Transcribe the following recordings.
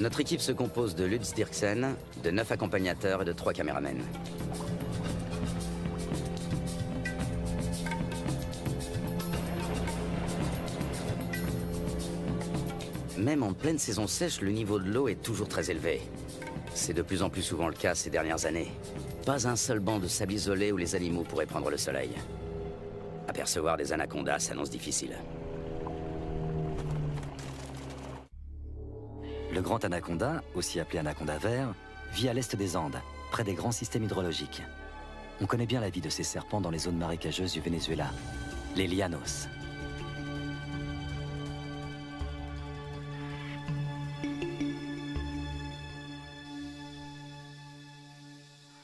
Notre équipe se compose de Lutz Dirksen, de 9 accompagnateurs et de 3 caméramens. Même en pleine saison sèche, le niveau de l'eau est toujours très élevé. C'est de plus en plus souvent le cas ces dernières années. Pas un seul banc de sable isolé où les animaux pourraient prendre le soleil. Apercevoir des anacondas s'annonce difficile. Le grand anaconda, aussi appelé anaconda vert, vit à l'est des Andes, près des grands systèmes hydrologiques. On connaît bien la vie de ces serpents dans les zones marécageuses du Venezuela, les llanos.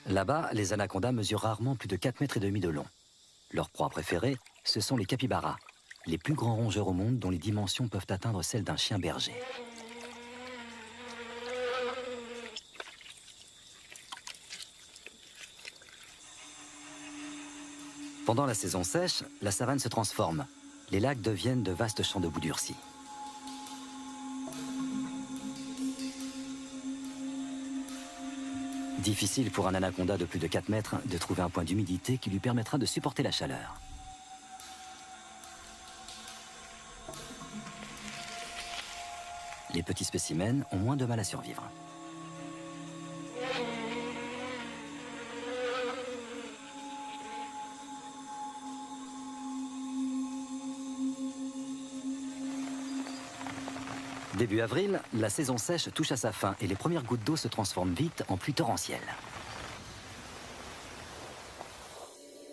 Là-bas, les anacondas mesurent rarement plus de 4,5 mètres de long. Leur proie préférée, ce sont les capybaras, les plus grands rongeurs au monde dont les dimensions peuvent atteindre celles d'un chien berger. Pendant la saison sèche, la savane se transforme. Les lacs deviennent de vastes champs de boue durcie. Difficile pour un anaconda de plus de 4 mètres de trouver un point d'humidité qui lui permettra de supporter la chaleur. Les petits spécimens ont moins de mal à survivre. Début avril, la saison sèche touche à sa fin et les premières gouttes d'eau se transforment vite en pluie torrentielle.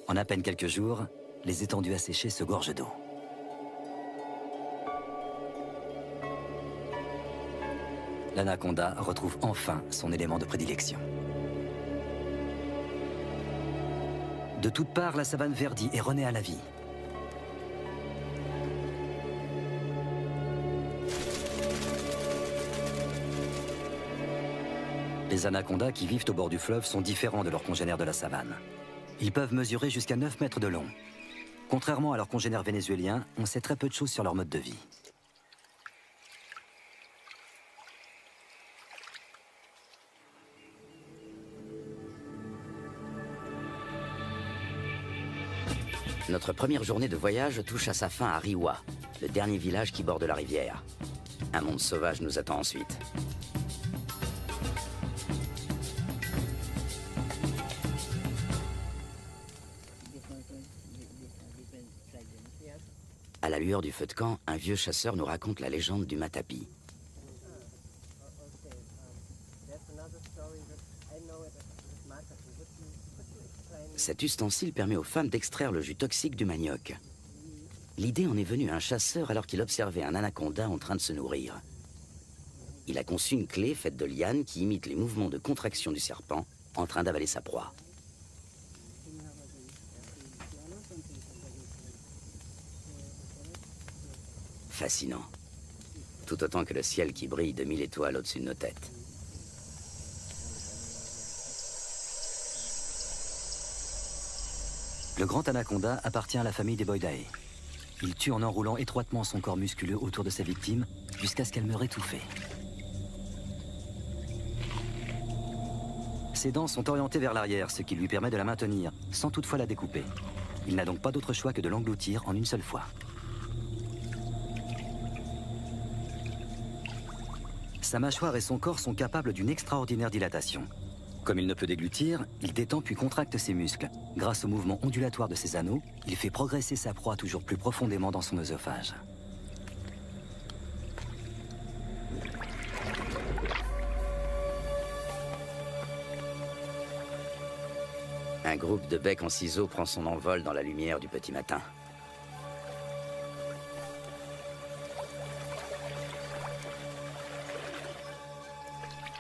En à peine quelques jours, les étendues asséchées se gorgent d'eau. L'anaconda retrouve enfin son élément de prédilection. De toutes parts, la savane verdit et renaît à la vie. Les anacondas qui vivent au bord du fleuve sont différents de leurs congénères de la savane. Ils peuvent mesurer jusqu'à 9 mètres de long. Contrairement à leurs congénères vénézuéliens, on sait très peu de choses sur leur mode de vie. Notre première journée de voyage touche à sa fin à Riwa, le dernier village qui borde la rivière. Un monde sauvage nous attend ensuite. À la lueur du feu de camp, un vieux chasseur nous raconte la légende du matapi. Cet ustensile permet aux femmes d'extraire le jus toxique du manioc. L'idée en est venue à un chasseur alors qu'il observait un anaconda en train de se nourrir. Il a conçu une clé faite de lianes qui imite les mouvements de contraction du serpent en train d'avaler sa proie. Fascinant. Tout autant que le ciel qui brille de 1000 étoiles au-dessus de nos têtes. Le grand anaconda appartient à la famille des Boidae. Il tue en enroulant étroitement son corps musculeux autour de sa victime jusqu'à ce qu'elle meure étouffée. Ses dents sont orientées vers l'arrière, ce qui lui permet de la maintenir, sans toutefois la découper. Il n'a donc pas d'autre choix que de l'engloutir en une seule fois. Sa mâchoire et son corps sont capables d'une extraordinaire dilatation. Comme il ne peut déglutir, il détend puis contracte ses muscles. Grâce au mouvement ondulatoire de ses anneaux, il fait progresser sa proie toujours plus profondément dans son œsophage. Un groupe de becs en ciseaux prend son envol dans la lumière du petit matin.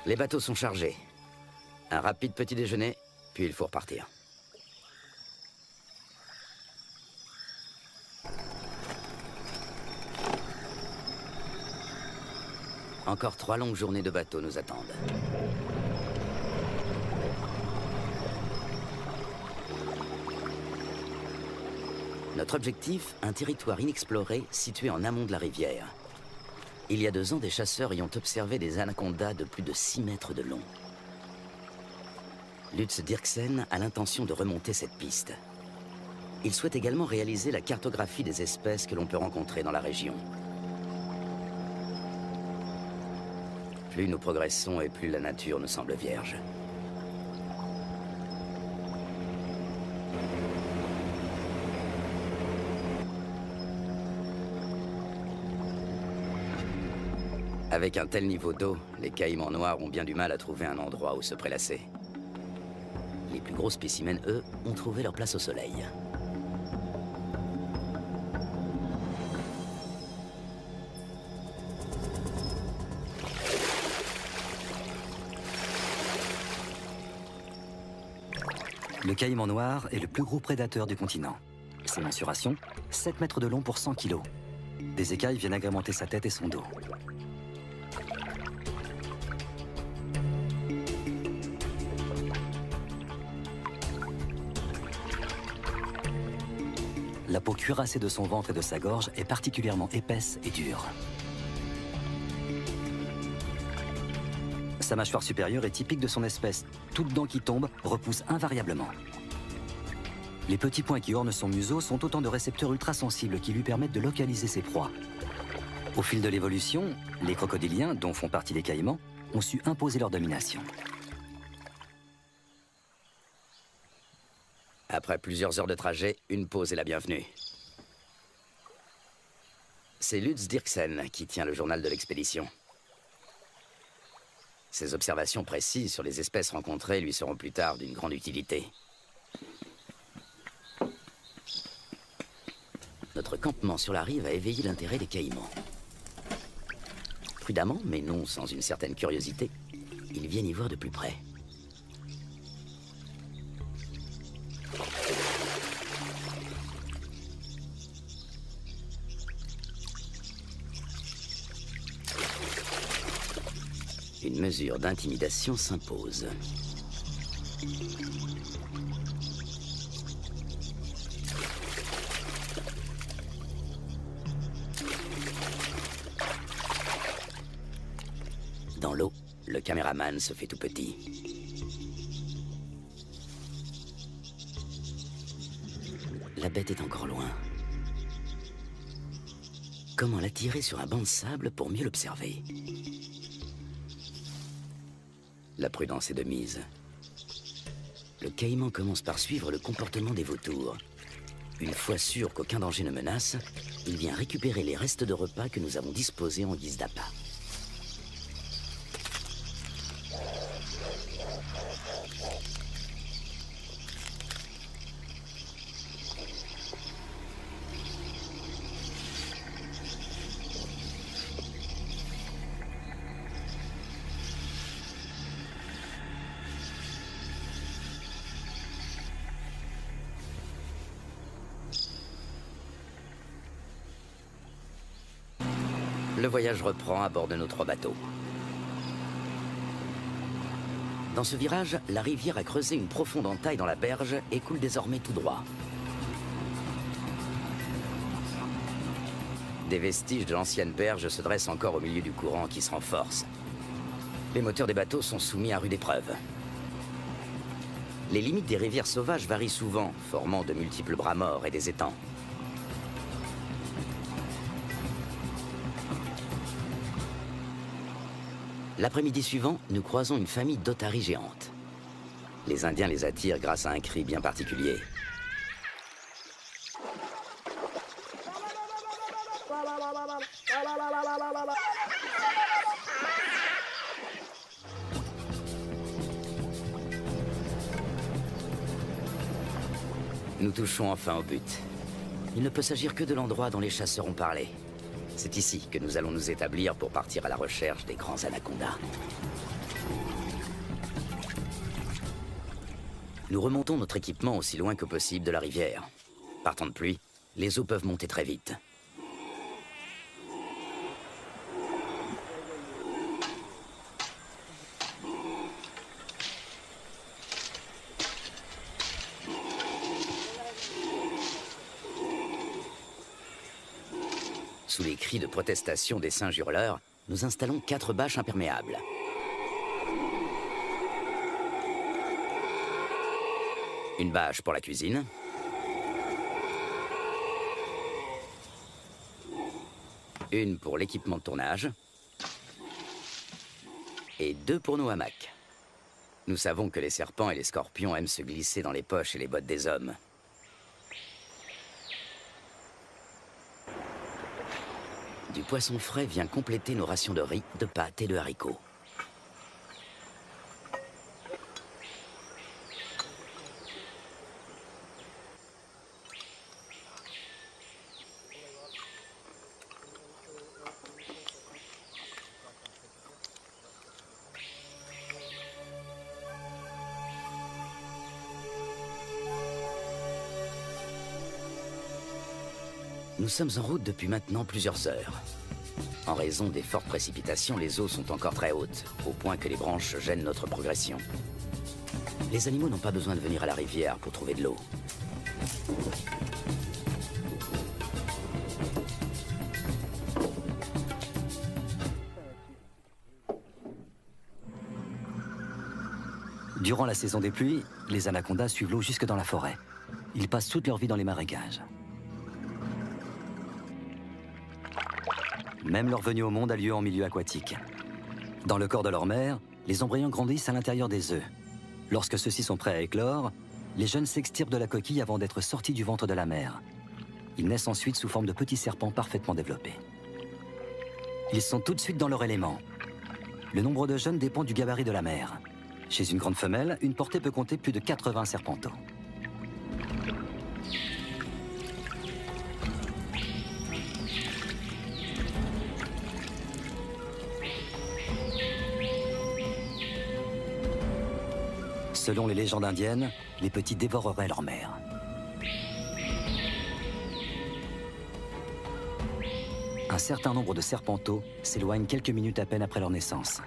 Les bateaux sont chargés. Un rapide petit déjeuner, puis il faut repartir. Encore 3 longues journées de bateau nous attendent. Notre objectif, un territoire inexploré situé en amont de la rivière. Il y a 2 ans, des chasseurs y ont observé des anacondas de plus de 6 mètres de long. Lutz Dirksen a l'intention de remonter cette piste. Il souhaite également réaliser la cartographie des espèces que l'on peut rencontrer dans la région. Plus nous progressons et plus la nature nous semble vierge. Avec un tel niveau d'eau, les caïmans noirs ont bien du mal à trouver un endroit où se prélasser. Les plus gros spécimens, eux, ont trouvé leur place au soleil. Le caïman noir est le plus gros prédateur du continent. Ses mensurations, 7 mètres de long pour 100 kilos. Des écailles viennent agrémenter sa tête et son dos. La peau cuirassée de son ventre et de sa gorge est particulièrement épaisse et dure. Sa mâchoire supérieure est typique de son espèce. Toute dent qui tombe repousse invariablement. Les petits points qui ornent son museau sont autant de récepteurs ultrasensibles qui lui permettent de localiser ses proies. Au fil de l'évolution, les crocodiliens, dont font partie les caïmans, ont su imposer leur domination. Après plusieurs heures de trajet, une pause est la bienvenue. C'est Lutz Dirksen qui tient le journal de l'expédition. Ses observations précises sur les espèces rencontrées lui seront plus tard d'une grande utilité. Notre campement sur la rive a éveillé l'intérêt des caïmans. Prudemment, mais non sans une certaine curiosité, ils viennent y voir de plus près. Une mesure d'intimidation s'impose. Dans l'eau, le caméraman se fait tout petit. La bête est encore loin. Comment l'attirer sur un banc de sable pour mieux l'observer ? La prudence est de mise. Le caïman commence par suivre le comportement des vautours. Une fois sûr qu'aucun danger ne menace, il vient récupérer les restes de repas que nous avons disposés en guise d'appât. Le voyage reprend à bord de nos 3 bateaux. Dans ce virage, la rivière a creusé une profonde entaille dans la berge et coule désormais tout droit. Des vestiges de l'ancienne berge se dressent encore au milieu du courant qui se renforce. Les moteurs des bateaux sont soumis à rude épreuve. Les limites des rivières sauvages varient souvent, formant de multiples bras morts et des étangs. L'après-midi suivant, nous croisons une famille d'otaries géantes. Les Indiens les attirent grâce à un cri bien particulier. Nous touchons enfin au but. Il ne peut s'agir que de l'endroit dont les chasseurs ont parlé. C'est ici que nous allons nous établir pour partir à la recherche des grands anacondas. Nous remontons notre équipement aussi loin que possible de la rivière. Par temps de pluie, les eaux peuvent monter très vite. Sous les cris de protestation des singes hurleurs, nous installons 4 bâches imperméables. Une bâche pour la cuisine. Une pour l'équipement de tournage. Et 2 pour nos hamacs. Nous savons que les serpents et les scorpions aiment se glisser dans les poches et les bottes des hommes. Du poisson frais vient compléter nos rations de riz, de pâtes et de haricots. Nous sommes en route depuis maintenant plusieurs heures. En raison des fortes précipitations, les eaux sont encore très hautes, au point que les branches gênent notre progression. Les animaux n'ont pas besoin de venir à la rivière pour trouver de l'eau. Durant la saison des pluies, les anacondas suivent l'eau jusque dans la forêt. Ils passent toute leur vie dans les marécages. Même leur venue au monde a lieu en milieu aquatique. Dans le corps de leur mère, les embryons grandissent à l'intérieur des œufs. Lorsque ceux-ci sont prêts à éclore, les jeunes s'extirpent de la coquille avant d'être sortis du ventre de la mère. Ils naissent ensuite sous forme de petits serpents parfaitement développés. Ils sont tout de suite dans leur élément. Le nombre de jeunes dépend du gabarit de la mère. Chez une grande femelle, une portée peut compter plus de 80 serpenteaux. Selon les légendes indiennes, les petits dévoreraient leur mère. Un certain nombre de serpenteaux s'éloignent quelques minutes à peine après leur naissance.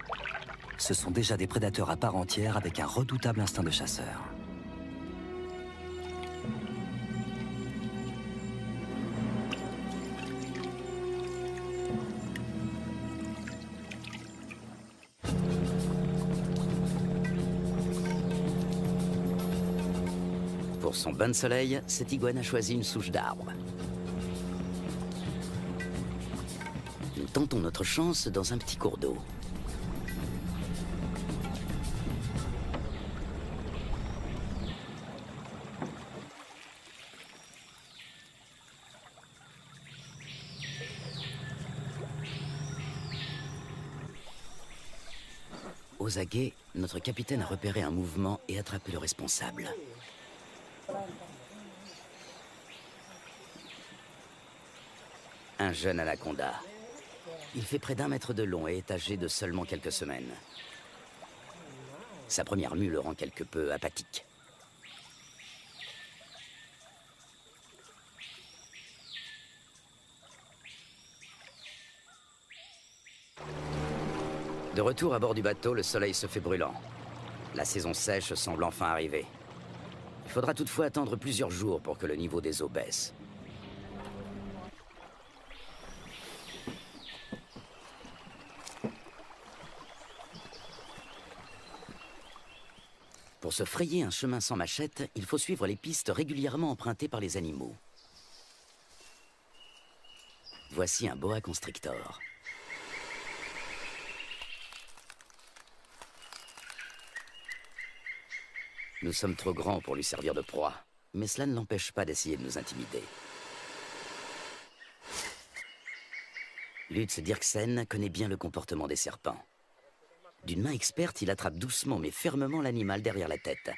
Ce sont déjà des prédateurs à part entière avec un redoutable instinct de chasseur. Pour son bain de soleil, cette iguane a choisi une souche d'arbre. Nous tentons notre chance dans un petit cours d'eau. Aux aguets, notre capitaine a repéré un mouvement et attrapé le responsable. Un jeune anaconda. Il fait près d'1 mètre de long et est âgé de seulement quelques semaines. Sa première mue le rend quelque peu apathique. De retour à bord du bateau, le soleil se fait brûlant. La saison sèche semble enfin arriver. Il faudra toutefois attendre plusieurs jours pour que le niveau des eaux baisse. Pour se frayer un chemin sans machette, il faut suivre les pistes régulièrement empruntées par les animaux. Voici un boa constrictor. Nous sommes trop grands pour lui servir de proie, mais cela ne l'empêche pas d'essayer de nous intimider. Lutz Dirksen connaît bien le comportement des serpents. D'une main experte, il attrape doucement mais fermement l'animal derrière la tête.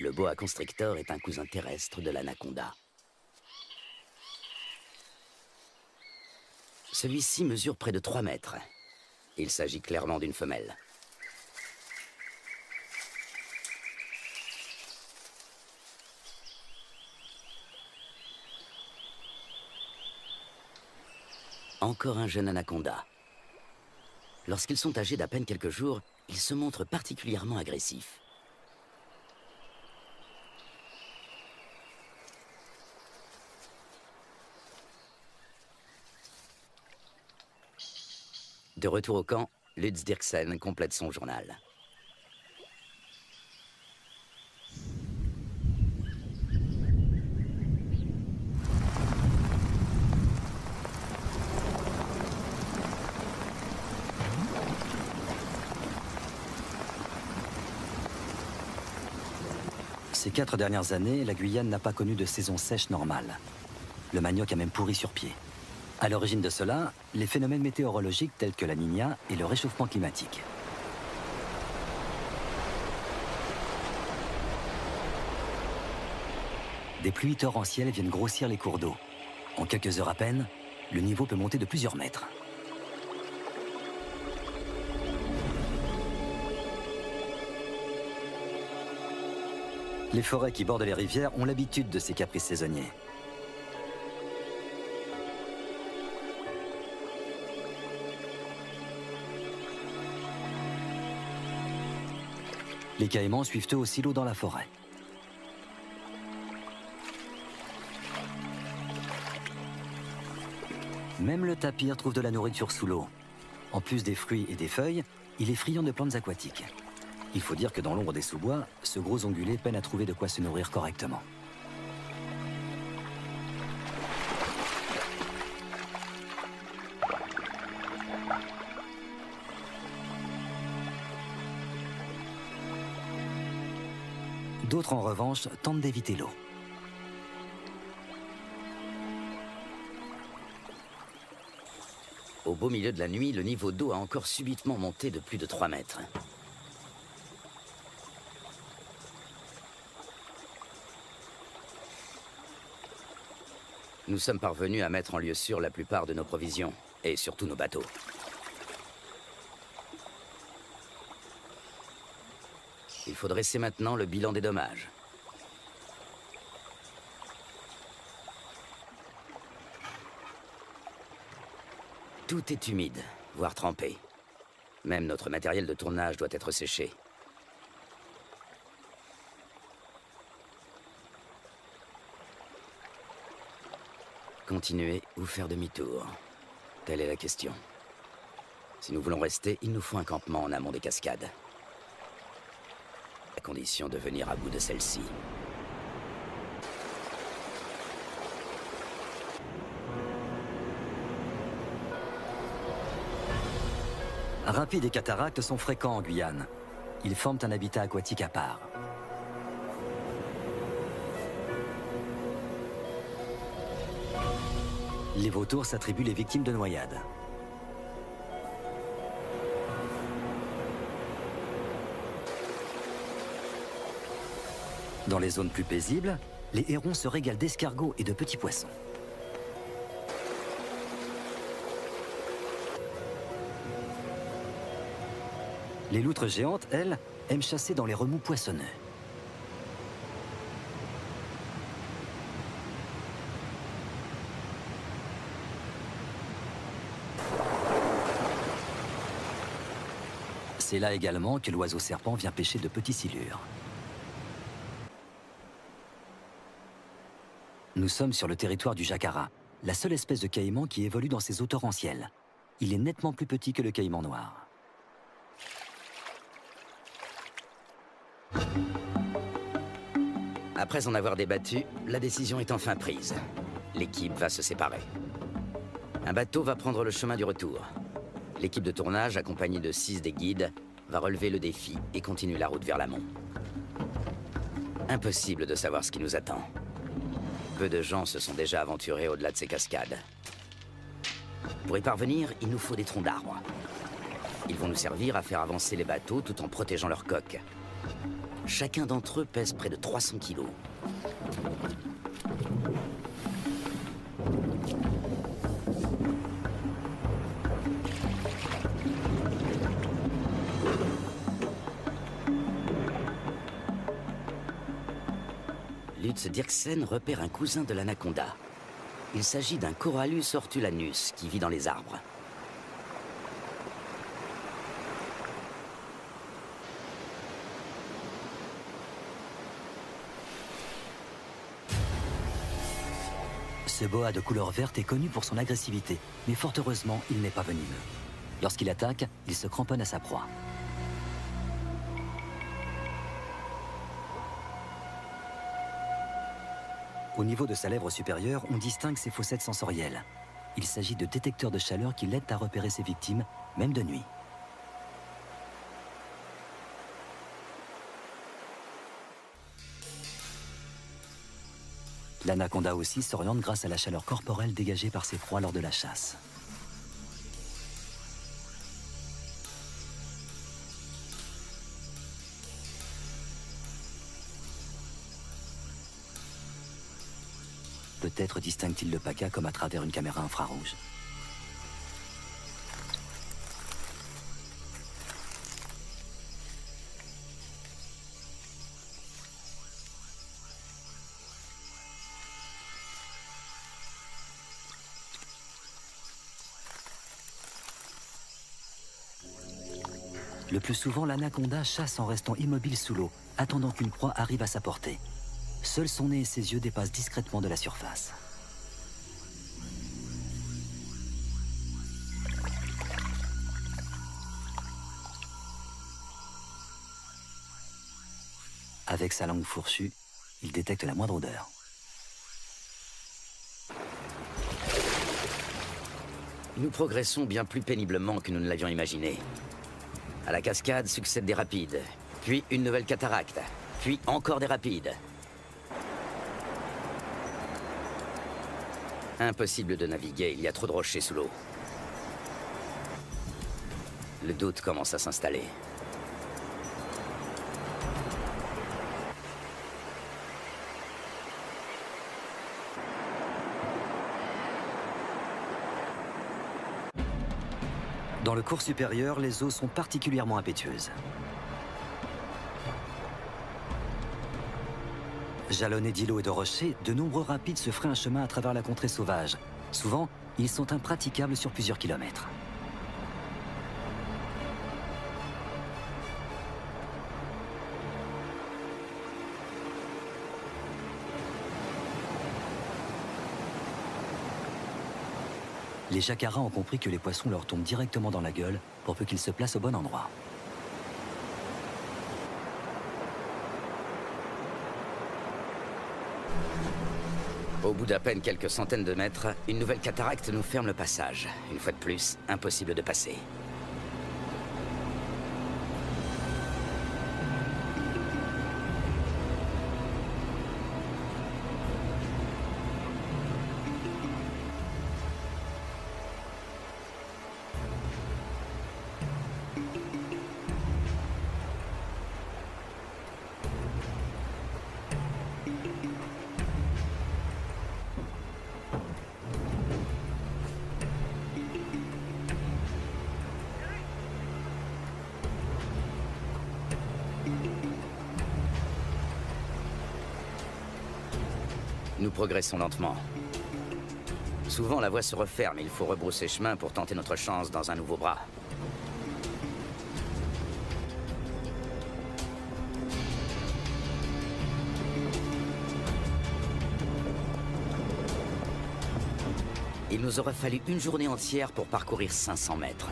Le boa constrictor est un cousin terrestre de l'anaconda. Celui-ci mesure près de 3 mètres. Il s'agit clairement d'une femelle. Encore un jeune anaconda. Lorsqu'ils sont âgés d'à peine quelques jours, ils se montrent particulièrement agressifs. De retour au camp, Lutz Dirksen complète son journal. Ces 4 dernières années, la Guyane n'a pas connu de saison sèche normale. Le manioc a même pourri sur pied. À l'origine de cela, les phénomènes météorologiques tels que la Niña et le réchauffement climatique. Des pluies torrentielles viennent grossir les cours d'eau. En quelques heures à peine, le niveau peut monter de plusieurs mètres. Les forêts qui bordent les rivières ont l'habitude de ces caprices saisonniers. Les caïmans suivent eux aussi l'eau dans la forêt. Même le tapir trouve de la nourriture sous l'eau. En plus des fruits et des feuilles, il est friand de plantes aquatiques. Il faut dire que dans l'ombre des sous-bois, ce gros ongulé peine à trouver de quoi se nourrir correctement. D'autres, en revanche, tentent d'éviter l'eau. Au beau milieu de la nuit, le niveau d'eau a encore subitement monté de plus de 3 mètres. Nous sommes parvenus à mettre en lieu sûr la plupart de nos provisions, et surtout nos bateaux. Il faut dresser maintenant le bilan des dommages. Tout est humide, voire trempé. Même notre matériel de tournage doit être séché. Continuer ou faire demi-tour? Telle est la question. Si nous voulons rester, il nous faut un campement en amont des cascades. À condition de venir à bout de celle-ci. Rapides et cataractes sont fréquents en Guyane. Ils forment un habitat aquatique à part. Les vautours s'attribuent les victimes de noyades. Dans les zones plus paisibles, les hérons se régalent d'escargots et de petits poissons. Les loutres géantes, elles, aiment chasser dans les remous poissonneux. C'est là également que l'oiseau serpent vient pêcher de petits silures. Nous sommes sur le territoire du jacara, la seule espèce de caïman qui évolue dans ces eaux torrentielles. Il est nettement plus petit que le caïman noir. Après en avoir débattu, la décision est enfin prise. L'équipe va se séparer. Un bateau va prendre le chemin du retour. L'équipe de tournage, accompagnée de 6 des guides, va relever le défi et continuer la route vers l'amont. Impossible de savoir ce qui nous attend. Peu de gens se sont déjà aventurés au-delà de ces cascades. Pour y parvenir, il nous faut des troncs d'arbres. Ils vont nous servir à faire avancer les bateaux tout en protégeant leurs coques. Chacun d'entre eux pèse près de 300 kilos. Lutz Dirksen repère un cousin de l'anaconda. Il s'agit d'un Corallus hortulanus qui vit dans les arbres. Ce boa de couleur verte est connu pour son agressivité, mais fort heureusement, il n'est pas venimeux. Lorsqu'il attaque, il se cramponne à sa proie. Au niveau de sa lèvre supérieure, on distingue ses fossettes sensorielles. Il s'agit de détecteurs de chaleur qui l'aident à repérer ses victimes, même de nuit. L'anaconda aussi s'oriente grâce à la chaleur corporelle dégagée par ses proies lors de la chasse. Peut-être distingue-t-il le paca comme à travers une caméra infrarouge. Le plus souvent, l'anaconda chasse en restant immobile sous l'eau, attendant qu'une proie arrive à sa portée. Seul son nez et ses yeux dépassent discrètement de la surface. Avec sa langue fourchue, il détecte la moindre odeur. Nous progressons bien plus péniblement que nous ne l'avions imaginé. À la cascade succèdent des rapides, puis une nouvelle cataracte, puis encore des rapides. Impossible de naviguer, il y a trop de rochers sous l'eau. Le doute commence à s'installer. Dans le cours supérieur, les eaux sont particulièrement impétueuses. Jalonnés d'îlots et de rochers, de nombreux rapides se fraient un chemin à travers la contrée sauvage. Souvent, ils sont impraticables sur plusieurs kilomètres. Les jacaras ont compris que les poissons leur tombent directement dans la gueule pour peu qu'ils se placent au bon endroit. Au bout d'à peine quelques centaines de mètres, une nouvelle cataracte nous ferme le passage. Une fois de plus, impossible de passer. Nous progressons lentement. Souvent, la voie se referme et il faut rebrousser chemin pour tenter notre chance dans un nouveau bras. Il nous aurait fallu une journée entière pour parcourir 500 mètres.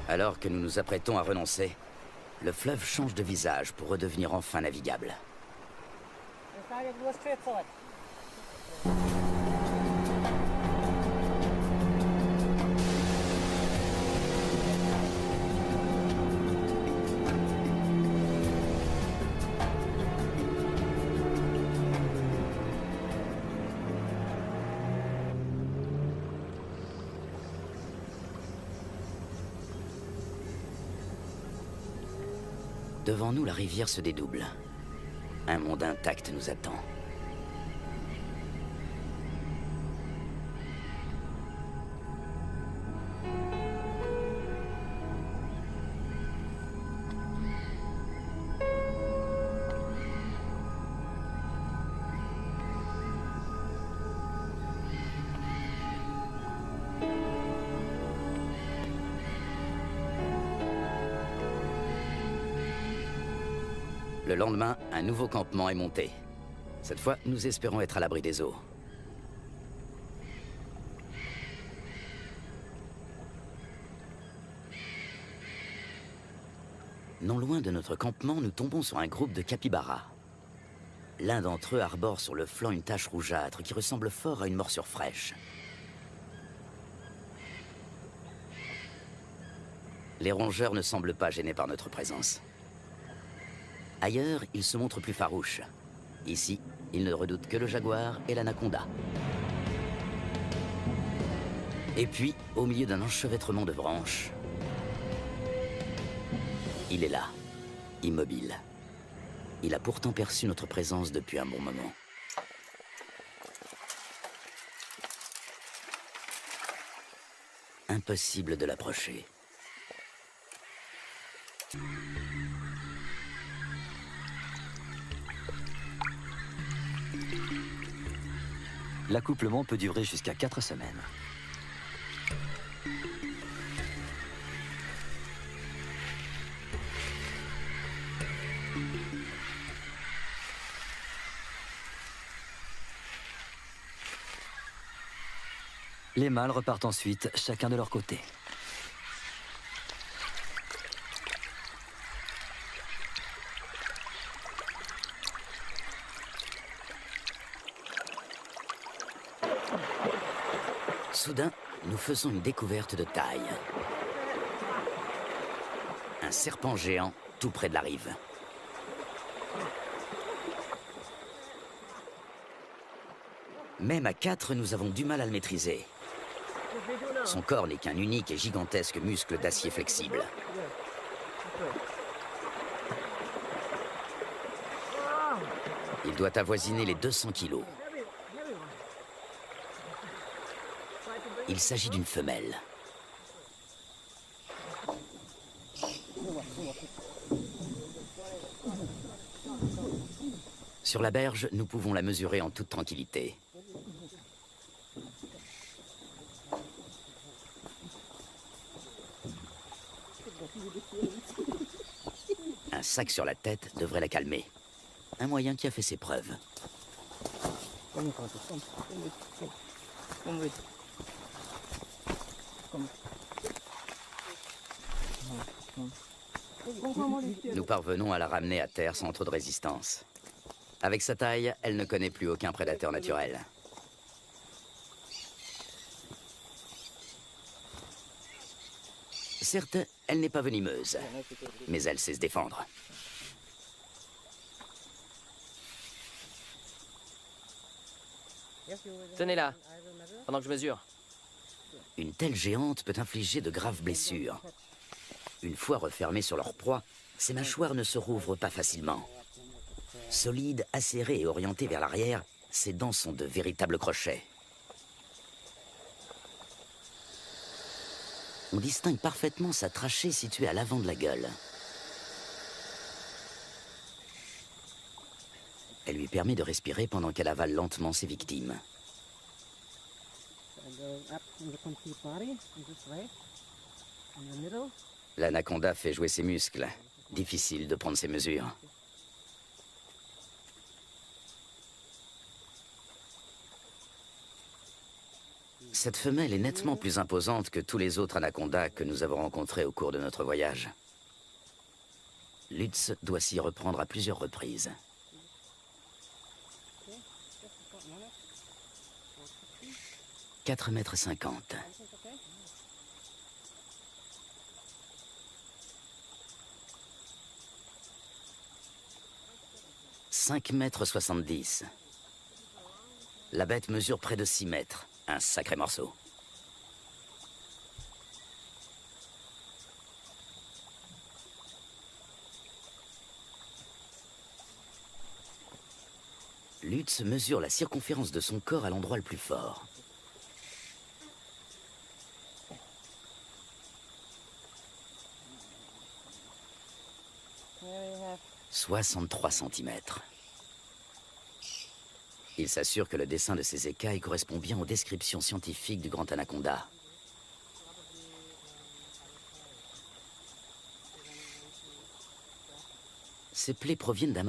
Alors que nous nous apprêtons à renoncer, le fleuve change de visage pour redevenir enfin navigable. Devant nous, la rivière se dédouble. Un monde intact nous attend. Le lendemain, un nouveau campement est monté. Cette fois, nous espérons être à l'abri des eaux. Non loin de notre campement, nous tombons sur un groupe de capybaras. L'un d'entre eux arbore sur le flanc une tache rougeâtre qui ressemble fort à une morsure fraîche. Les rongeurs ne semblent pas gênés par notre présence. Ailleurs, ils se montrent plus farouches. Ici, ils ne redoutent que le jaguar et l'anaconda. Et puis, au milieu d'un enchevêtrement de branches, il est là, immobile. Il a pourtant perçu notre présence depuis un bon moment. Impossible de l'approcher. L'accouplement peut durer jusqu'à 4 semaines. Les mâles repartent ensuite, chacun de leur côté. Soudain, nous faisons une découverte de taille. Un serpent géant tout près de la rive. Même à 4, nous avons du mal à le maîtriser. Son corps n'est qu'un unique et gigantesque muscle d'acier flexible. Il doit avoisiner les 200 kilos. Il s'agit d'une femelle. Sur la berge, nous pouvons la mesurer en toute tranquillité. Un sac sur la tête devrait la calmer. Un moyen qui a fait ses preuves. Nous parvenons à la ramener à terre sans trop de résistance. Avec sa taille, elle ne connaît plus aucun prédateur naturel. Certes, elle n'est pas venimeuse, mais elle sait se défendre. Tenez-la, pendant que je mesure. Une telle géante peut infliger de graves blessures. Une fois refermées sur leur proie, ses mâchoires ne se rouvrent pas facilement. Solides, acérées et orientées vers l'arrière, ses dents sont de véritables crochets. On distingue parfaitement sa trachée située à l'avant de la gueule. Elle lui permet de respirer pendant qu'elle avale lentement ses victimes. L'anaconda fait jouer ses muscles. Difficile de prendre ses mesures. Cette femelle est nettement plus imposante que tous les autres anacondas que nous avons rencontrés au cours de notre voyage. Lutz doit s'y reprendre à plusieurs reprises. « 4,50 m. 5,70 m. La bête mesure près de 6 mètres. Un sacré morceau. Lutz mesure la circonférence de son corps à l'endroit le plus fort. « 63 cm. Il s'assure que le dessin de ses écailles correspond bien aux descriptions scientifiques du grand anaconda. « Ces plaies proviennent d'un